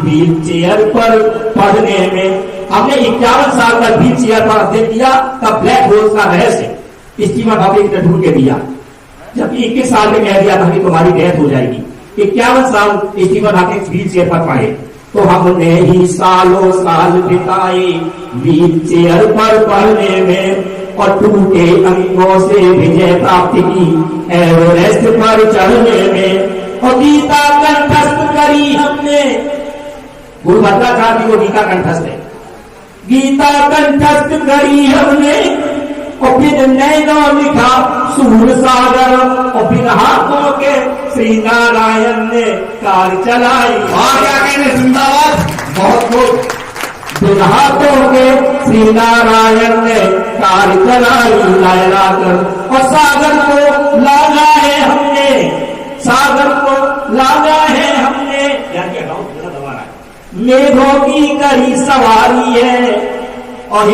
Wheel chair पर पढ़ने में हमने 51 साल का व्हील चेयर पर अध्ययन किया तब ब्लैक होल्स का रहस्य स्टीफन हॉकिंग ने ढूंढ के दिया। जब 21 साल में कह दिया था कि तुम्हारी डेथ हो जाएगी, 51 साल स्टीफन हॉकिंग व्हील चेयर पर पढ़े तो हमने ही सालों साल बिताए व्हील चेयर पर पढ़ने में और टूटे अंगों से विजय प्राप्त की एवरेस्ट पर चढ़ने में और गीता कंठस्थ करी हमने। गुरु भद्राचार्य को गीता कंठस्थ है, गीता कंठस्थ करी हमने और फिर नैनो लिखा सूर सागर और फिर हाथों के श्री नारायण ने कार चलाई। जिंदाबाद, बहुत बहुत। फिर हाथों के श्री नारायण ने कार चलाई लहरा कर और सागर को लाना है हमने, सागर को लाना है हमने। मेघों की करी सवारी है और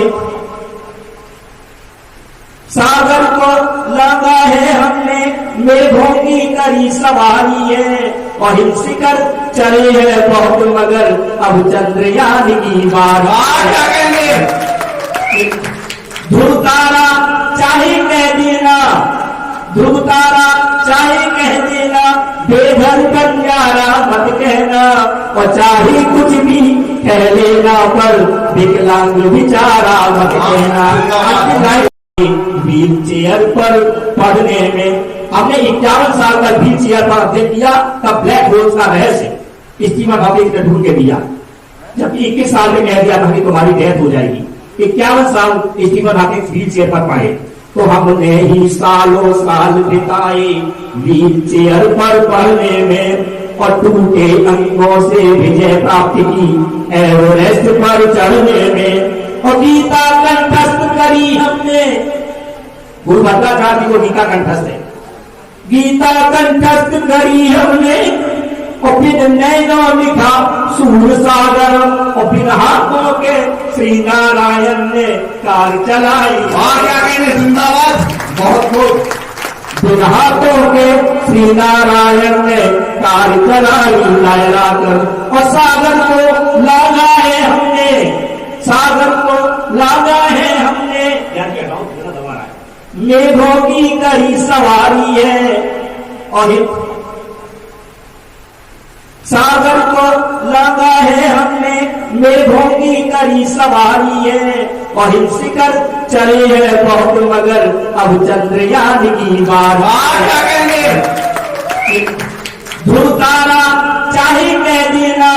सागर को लाना है हमने, मेघों की करी सवारी है और शिखर चले हैं बहुत मगर अब चंद्रयान की बात। ध्रुव तारा चाहे कह देना, ध्रुव तारा चाहे कह देना, बेघर बंजारा मत कहना और चाहे कुछ भी कह लेना पर विकलांग बिचारा मत कहना। व्हील चेयर पर पढ़ने में हमने 51 साल का व्हील चेयर पर अध्ययन किया तब ब्लैक होल्स का रहस्य स्टीफन हॉकिंग ने ढूंढ के दिया। जब 21 साल में कह दिया था कि तुम्हारी डेथ हो जाएगी, 51 साल स्टीफन हॉकिंग व्हील चेयर पर पढ़े तो हमने ही सालों साल बिताए व्हील चेयर पर पढ़ने में और टूटे अंगों से विजय प्राप्त की एवरेस्ट पर चढ़ने में और गीता कंठस्थ करी हमने। गुरु भद्राचार्य को गीता कंठस्थ है, गीता कंठस्थ करी हमने और फिर नैनो लिखा सूर सागर और फिर हाथों के श्री नारायण ने कार चलाई। जिंदाबाद, बहुत बहुत। फिर हाथों के श्री नारायण ने कार चलाई लहरा कर और सागर को लाना है हमने, सागर को लाना है हमने। मेघों की करी सवारी है और सागर को लाना है हमने, मेघों की करी सवारी है और शिखर चले हैं बहुत मगर अब चंद्रयान की बात। ध्रुव तारा चाहे कह देना,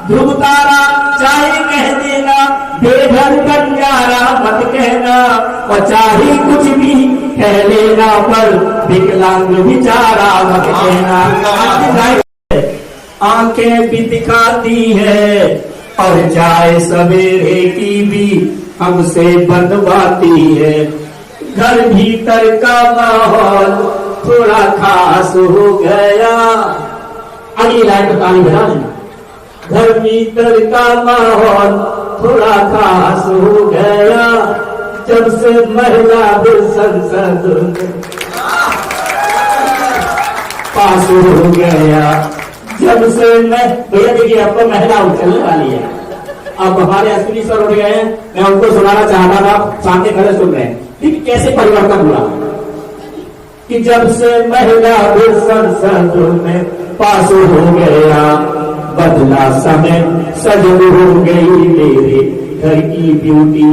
ध्रुव तारा चाहे कह देना, बेघर बंजारा मत कहना और चाहे कुछ भी कह लेना पर विकलांग बिचारा मत कहना। आंखें भी दिखाती है और चाय सवेरे की भी हमसे बनवाती है। घर भीतर का माहौल थोड़ा खास हो गया। अगली लाइन पर ताली बजा देना। घर भीतर का माहौल थोड़ा खास हो गया जब से महिला बिल संसद पास हो गया। जब से मैं भैया देखिए अब तो महिला चलने वाली है। अब हमारे अश्विनी सर उठ गए हैं, मैं उनको सुनाना चाहता था, सामने खड़े सुन रहे हैं ठीक कैसे परिवर्तन हुआ कि जब से महिला बिल संसद में पास हो गया बदला समय सजग हो गई मेरे घर की ब्यूटी।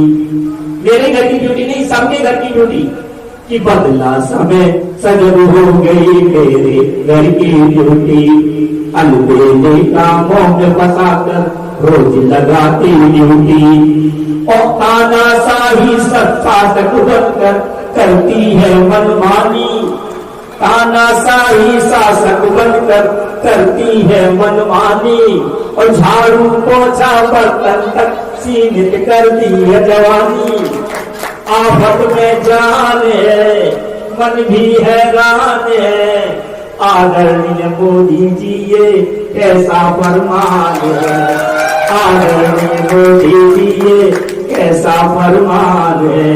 मेरे घर की ब्यूटी नहीं, सबके घर की ब्यूटी कि बदला समय सजग हो गई मेरे घर की ब्यूटी। अलबेले कामों में फंसाकर रोज लगाती ड्यूटी और तानाशाही शासक बनकर करती है मनमानी। तानाशाही शासक बनकर करती है मनमानी और झाड़ू पोछा बर्तन तक सीमित करती है जवानी। आफत में जान है मन भी हैरान है। आदरणीय मोदी जी ये कैसा फरमान है। आदरणीय मोदी जी ये कैसा फरमान है।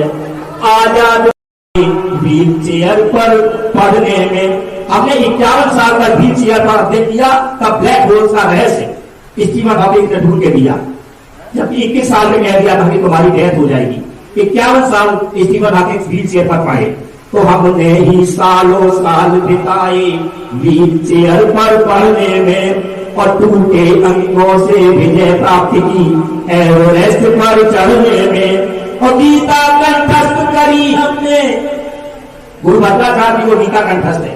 आजाद व्हील चेयर पर पढ़ने में हमने 51 साल का व्हील चेयर पर अध्ययन किया तब ब्लैक होल्स का रहस्य इस्तीफा भाभी ने ढूंढ के दिया, जबकि 21 साल में कह दिया था कि तुम्हारी डेथ हो जाएगी। 51 साल इस्तीफा भाभी व्हील चेयर पर पाए, तो हमने ही सालों साल बिताए व्हील चेयर पर पढ़ने में, और टूटे अंगों से विजय प्राप्त की एवरेस्ट पर चढ़ने में। और गीता कंठस्थ करी हमने, गुरु भद्राचार्य को गीता कंठस्थ है,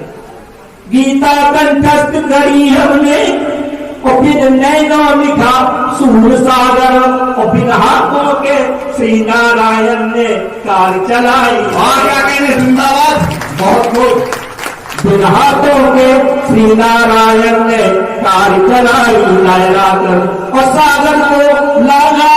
गीता कंठस्थ करी हमने, और फिर नैनों लिखा सूर सागर, और फिर हाथों के श्री नारायण ने कार चलाई। और क्या कहने, जिंदाबाद, बहुत बहुत। फिर हाथों के श्री नारायण ने कार चलाई, लाया कर और सागर को लाना